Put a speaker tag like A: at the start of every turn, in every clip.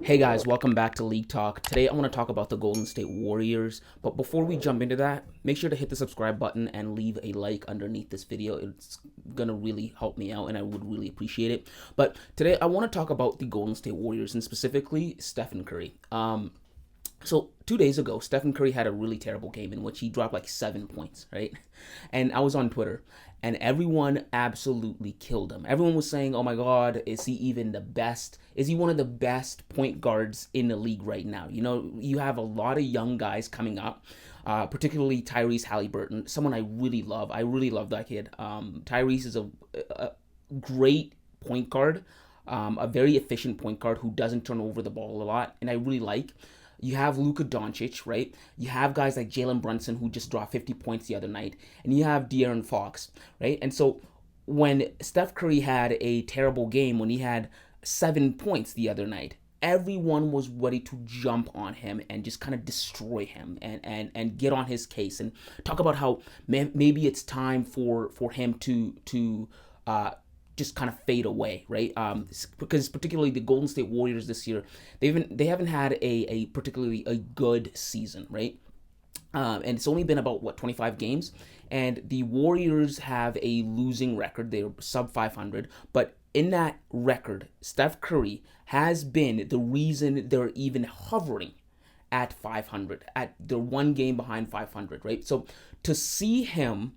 A: Hey guys, welcome back to League Talk. Today I want to talk about the Golden State Warriors, but before we jump into that, make sure to hit the subscribe button and leave a like underneath this video. It's gonna really help me out and I would really appreciate it. But today I want to talk about the Golden State Warriors and specifically Stephen Curry. So 2 days ago, Stephen Curry had a really terrible game in which he dropped like 7 points, right? And I was on Twitter, and everyone absolutely killed him. Everyone was saying, "Oh my God, is he even the best? Is he one of the best point guards in the league right now?" You know, you have a lot of young guys coming up, particularly Tyrese Halliburton, someone I really love. I really love that kid. Tyrese is a great point guard, a very efficient point guard who doesn't turn over the ball a lot, and I really like. You have Luka Doncic, right? You have guys like Jalen Brunson who just dropped 50 points the other night, and you have De'Aaron Fox, right? And so when Steph Curry had a terrible game, when he had 7 points the other night, everyone was ready to jump on him and just kind of destroy him and get on his case and talk about how maybe it's time for him to just kind of fade away, right? Because particularly the Golden State Warriors this year, they haven't had a particularly a good season, right? And it's only been about 25 games, and the Warriors have a losing record. They're sub 500, but in that record, Steph Curry has been the reason they're even hovering at 500. At they're one game behind 500, right? So to see him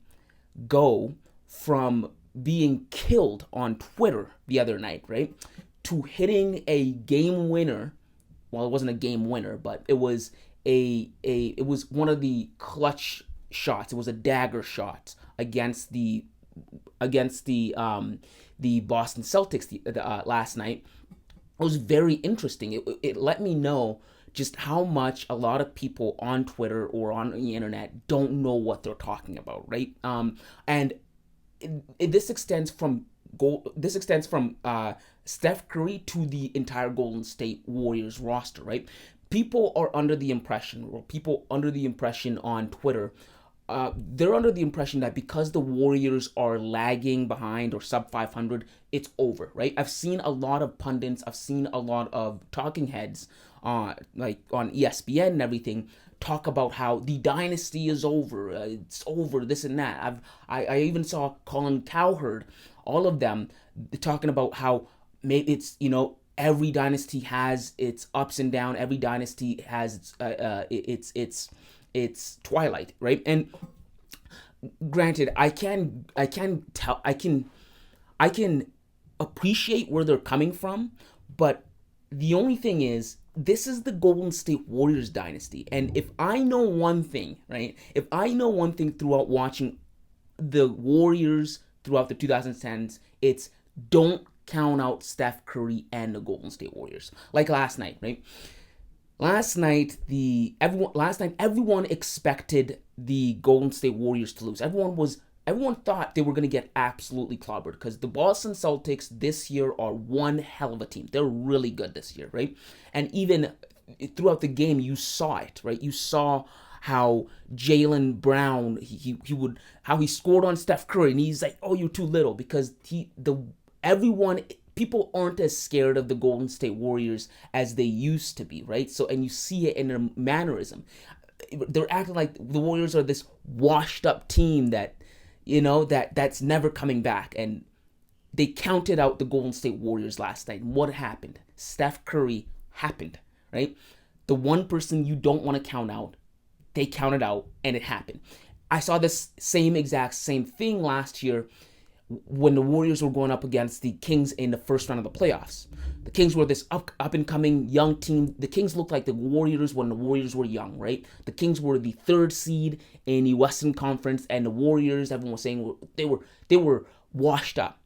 A: go from being killed on Twitter the other night, right, to hitting a game winner. Well, it wasn't a game winner, but it was it was one of the clutch shots. It was a dagger shot against the Boston Celtics last night. It was very interesting. It let me know just how much a lot of people on Twitter or on the internet don't know what they're talking about, right? And this extends from Steph Curry to the entire Golden State Warriors roster, right? People are under the impression, or people under the impression on Twitter, they're under the impression that because the Warriors are lagging behind or sub 500, it's over, right? I've seen a lot of pundits, I've seen a lot of talking heads, like on ESPN and everything, talk about how the dynasty is over, it's over, this and that. I even saw Colin Cowherd, all of them talking about how maybe it's, every dynasty has its ups and downs, every dynasty has its twilight, right? And granted, I can appreciate where they're coming from, but the only thing is, this is the Golden State Warriors dynasty. And if I know one thing, right? If I know one thing throughout watching the Warriors throughout the 2010s, it's don't count out Steph Curry and the Golden State Warriors. Like last night, right? Last night everyone expected the Golden State Warriors to lose. Everyone thought they were going to get absolutely clobbered because the Boston Celtics this year are one hell of a team. They're really good this year, right? And even throughout the game, you saw it, right? You saw how Jaylen Brown, how he scored on Steph Curry, and he's like, "Oh, you're too little," because people aren't as scared of the Golden State Warriors as they used to be, right? So, and you see it in their mannerism. They're acting like the Warriors are this washed up team that's never coming back. And they counted out the Golden State Warriors last night. And what happened? Steph Curry happened, right? The one person you don't want to count out, they counted out, and it happened. I saw this same thing last year when the Warriors were going up against the Kings in the first round of the playoffs. The Kings were this up and coming young team. The Kings looked like the Warriors when the Warriors were young, right? The Kings were the third seed in the Western Conference, and the Warriors, everyone was saying they were washed up.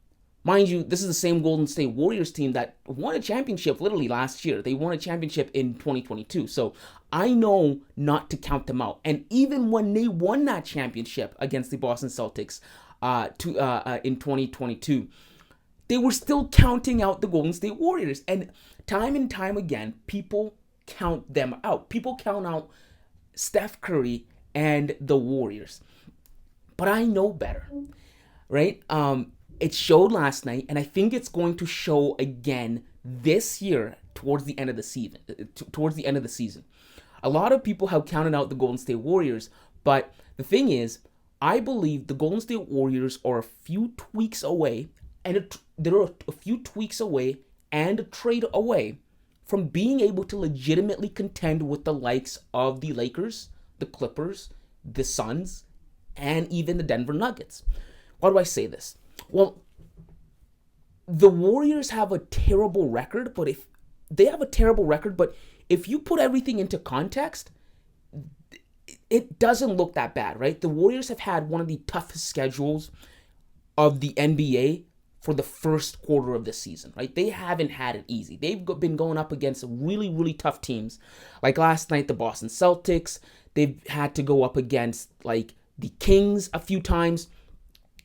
A: Mind you, this is the same Golden State Warriors team that won a championship literally last year. They won a championship in 2022. So I know not to count them out. And even when they won that championship against the Boston Celtics in 2022, they were still counting out the Golden State Warriors. And time again, people count them out. People count out Steph Curry and the Warriors. But I know better, right? It showed last night, and I think it's going to show again this year towards the end of the season. A lot of people have counted out the Golden State Warriors, but the thing is, I believe the Golden State Warriors are a few tweaks away, and they're a few tweaks away and a trade away from being able to legitimately contend with the likes of the Lakers, the Clippers, the Suns, and even the Denver Nuggets. Why do I say this? Well, the Warriors have a terrible record, but if you put everything into context, it doesn't look that bad, right? The Warriors have had one of the toughest schedules of the NBA for the first quarter of the season, right? They haven't had it easy. They've been going up against really, really tough teams. Like last night, the Boston Celtics. They've had to go up against like the Kings a few times,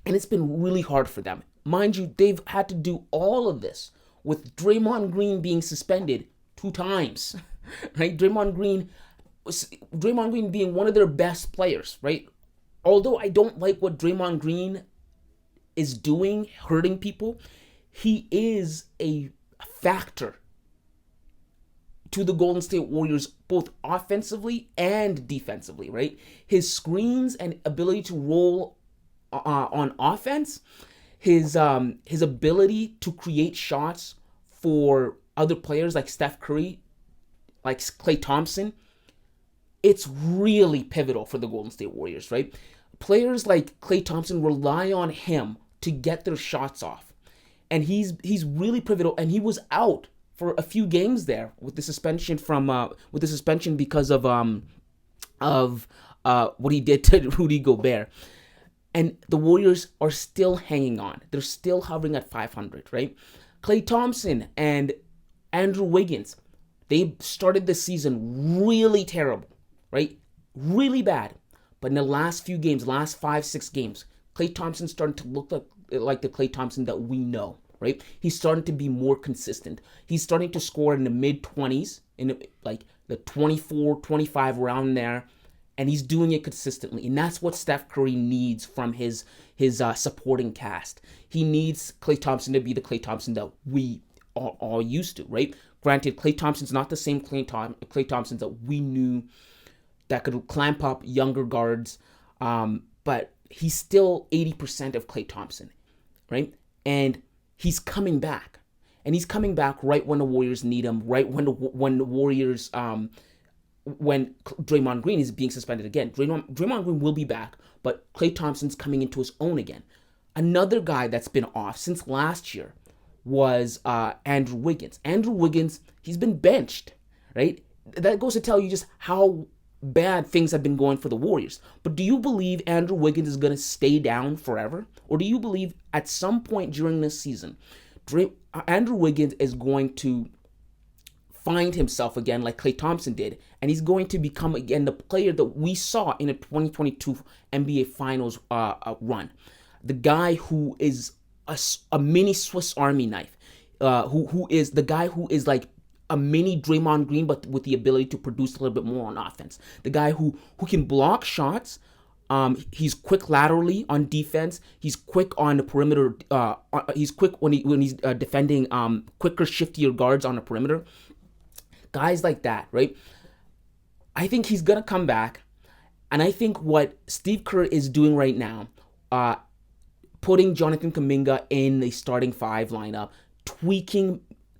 A: and it's been really hard for them. Mind you, they've had to do all of this with Draymond Green being suspended 2 times, right? Draymond Green being one of their best players, right? Although I don't like what Draymond Green is doing, hurting people, he is a factor to the Golden State Warriors, both offensively and defensively, right? His screens and ability to roll on offense, his ability to create shots for other players like Steph Curry, like Klay Thompson, it's really pivotal for the Golden State Warriors, right? Players like Klay Thompson rely on him to get their shots off, and he's really pivotal. And he was out for a few games there with the suspension because of what he did to Rudy Gobert. And the Warriors are still hanging on. They're still hovering at 500, right? Klay Thompson and Andrew Wiggins, they started the season really terrible, right? Really bad. But in the last few games, last 5-6 games, Klay Thompson's starting to look like the Klay Thompson that we know, right? He's starting to be more consistent. He's starting to score in the mid-20s, in like the 24, 25 around there, and he's doing it consistently. And that's what Steph Curry needs from his supporting cast. He needs Klay Thompson to be the Klay Thompson that we are all used to, right? Granted, Klay Thompson's not the same Klay Thompson that we knew that could clamp up younger guards, but he's still 80% of Klay Thompson, right? And he's coming back. And he's coming back right when the Warriors need him, right when the Warriors, when Draymond Green is being suspended again. Draymond Green will be back, but Klay Thompson's coming into his own again. Another guy that's been off since last year was Andrew Wiggins. Andrew Wiggins, he's been benched, right? That goes to tell you just how bad things have been going for the Warriors. But do you believe Andrew Wiggins is going to stay down forever? Or do you believe at some point during this season, Andrew Wiggins is going to find himself again like Klay Thompson did, and he's going to become again the player that we saw in a 2022 NBA Finals run? The guy who is a mini Swiss Army knife, who is the guy who is like a mini Draymond Green, but with the ability to produce a little bit more on offense. The guy who can block shots. He's quick laterally on defense. He's quick on the perimeter. He's quick when he's defending quicker, shiftier guards on the perimeter. Guys like that, right? I think he's gonna come back, and I think what Steve Kerr is doing right now, putting Jonathan Kuminga in the starting 5 lineup,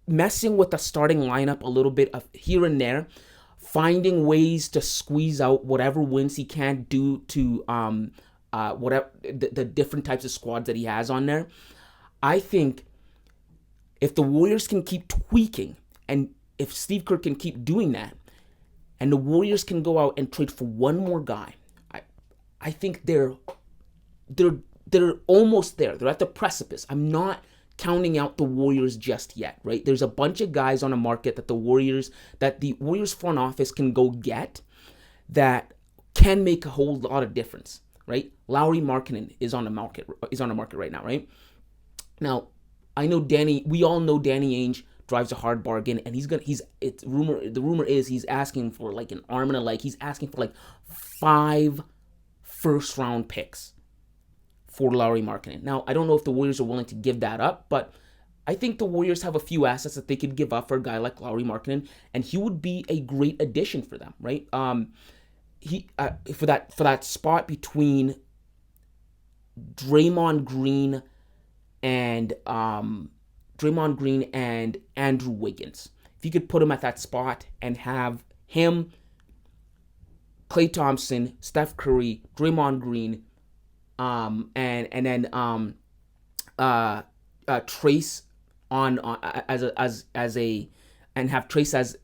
A: messing with the starting lineup a little bit of here and there, finding ways to squeeze out whatever wins he can due to whatever the different types of squads that he has on there. I think if the Warriors can keep tweaking, and if Steve Kerr can keep doing that, and the Warriors can go out and trade for one more guy, I think they're almost there. They're at the precipice. I'm not counting out the Warriors just yet, right? There's a bunch of guys on the market that the Warriors front office can go get that can make a whole lot of difference, right? Lauri Markkanen is on the market right now, right? Now, I know we all know Danny Ainge drives a hard bargain, and the rumor is he's asking for like an arm and a leg. He's asking for like 5 first-round picks for Lauri Markkanen. Now, I don't know if the Warriors are willing to give that up, but I think the Warriors have a few assets that they could give up for a guy like Lauri Markkanen, and he would be a great addition for them, right? He for that spot between Draymond Green and Andrew Wiggins. If you could put him at that spot and have him, Klay Thompson, Steph Curry, Draymond Green, and then Trace on as a and have Trace as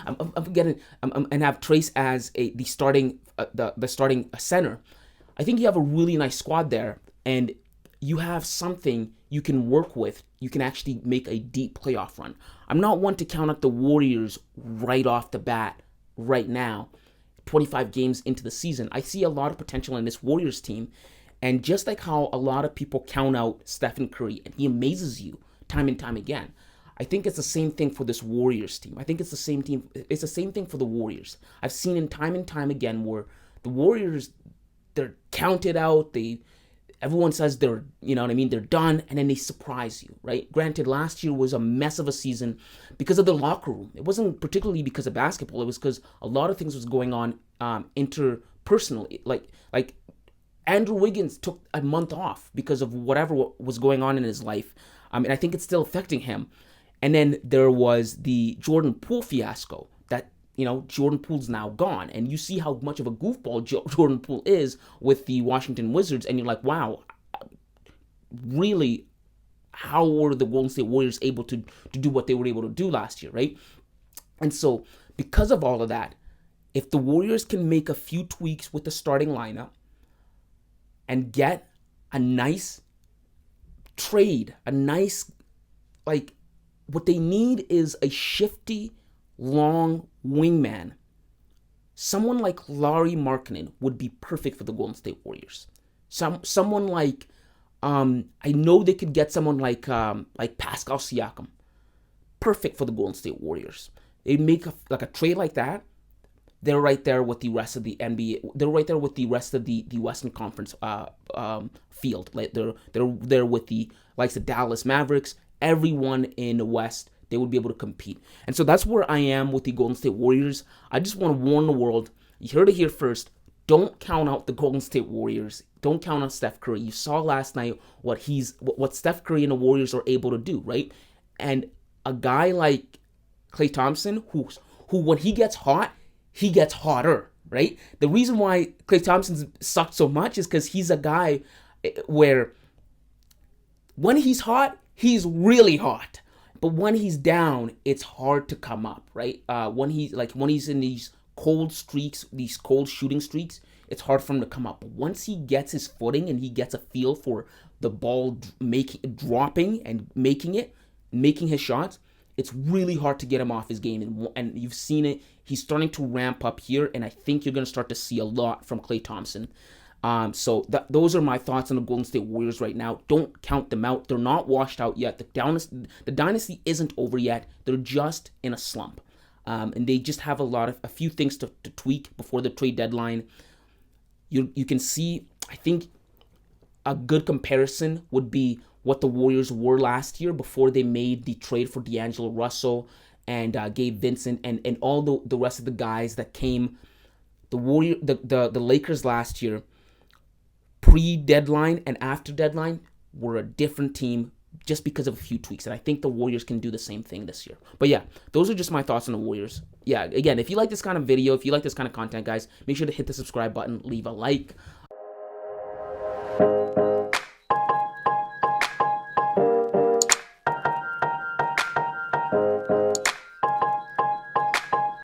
A: and have Trace as the starting center. I think you have a really nice squad there, and you have something you can work with. You can actually make a deep playoff run. I'm not one to count out the Warriors right off the bat right now, 25 games into the season. I see a lot of potential in this Warriors team, and just like how a lot of people count out Stephen Curry, and he amazes you time and time again, I think it's the same thing for this Warriors team. I think it's the same team. It's the same thing for the Warriors. I've seen it time and time again where the Warriors, they're counted out. Everyone says they're, they're done, and then they surprise you, right? Granted, last year was a mess of a season because of the locker room. It wasn't particularly because of basketball. It was because a lot of things was going on interpersonally. Like Andrew Wiggins took a month off because of whatever was going on in his life, and I think it's still affecting him. And then there was the Jordan Poole fiasco that, Jordan Poole's now gone. And you see how much of a goofball Jordan Poole is with the Washington Wizards. And you're like, wow, really, how were the Golden State Warriors able to do what they were able to do last year, right? And so because of all of that, if the Warriors can make a few tweaks with the starting lineup and get a nice trade, what they need is a shifty, long wingman. Someone like Lauri Markkanen would be perfect for the Golden State Warriors. Someone like, I know they could get someone like Pascal Siakam. Perfect for the Golden State Warriors. They make a trade like that. They're right there with the rest of the NBA. They're right there with the rest of the Western Conference field. Like they're there with the likes of Dallas Mavericks. Everyone in the West, they would be able to compete. And so that's where I am with the Golden State Warriors. I just want to warn the world. You heard it here first. Don't count out the Golden State Warriors. Don't count out Steph Curry. You saw last night what Steph Curry and the Warriors are able to do, right? And a guy like Klay Thompson, who when he gets hot, he gets hotter, right? The reason why Klay Thompson sucked so much is because he's a guy where when he's hot, he's really hot. But when he's down, it's hard to come up, right? When he's in these cold streaks, these cold shooting streaks, it's hard for him to come up. But once he gets his footing and he gets a feel for the ball dropping and making his shots, it's really hard to get him off his game. And you've seen it. He's starting to ramp up here, and I think you're going to start to see a lot from Klay Thompson. So those are my thoughts on the Golden State Warriors right now. Don't count them out. They're not washed out yet. The dynasty isn't over yet. They're just in a slump. And they just have a few things to tweak before the trade deadline. You can see, I think a good comparison would be what the Warriors were last year before they made the trade for D'Angelo Russell and Gabe Vincent and all the rest of the guys that came. The Lakers last year, pre-deadline and after deadline, were a different team just because of a few tweaks. And I think the Warriors can do the same thing this year. But yeah, those are just my thoughts on the Warriors. Yeah, again, if you like this kind of video, if you like this kind of content, guys, make sure to hit the subscribe button, leave a like.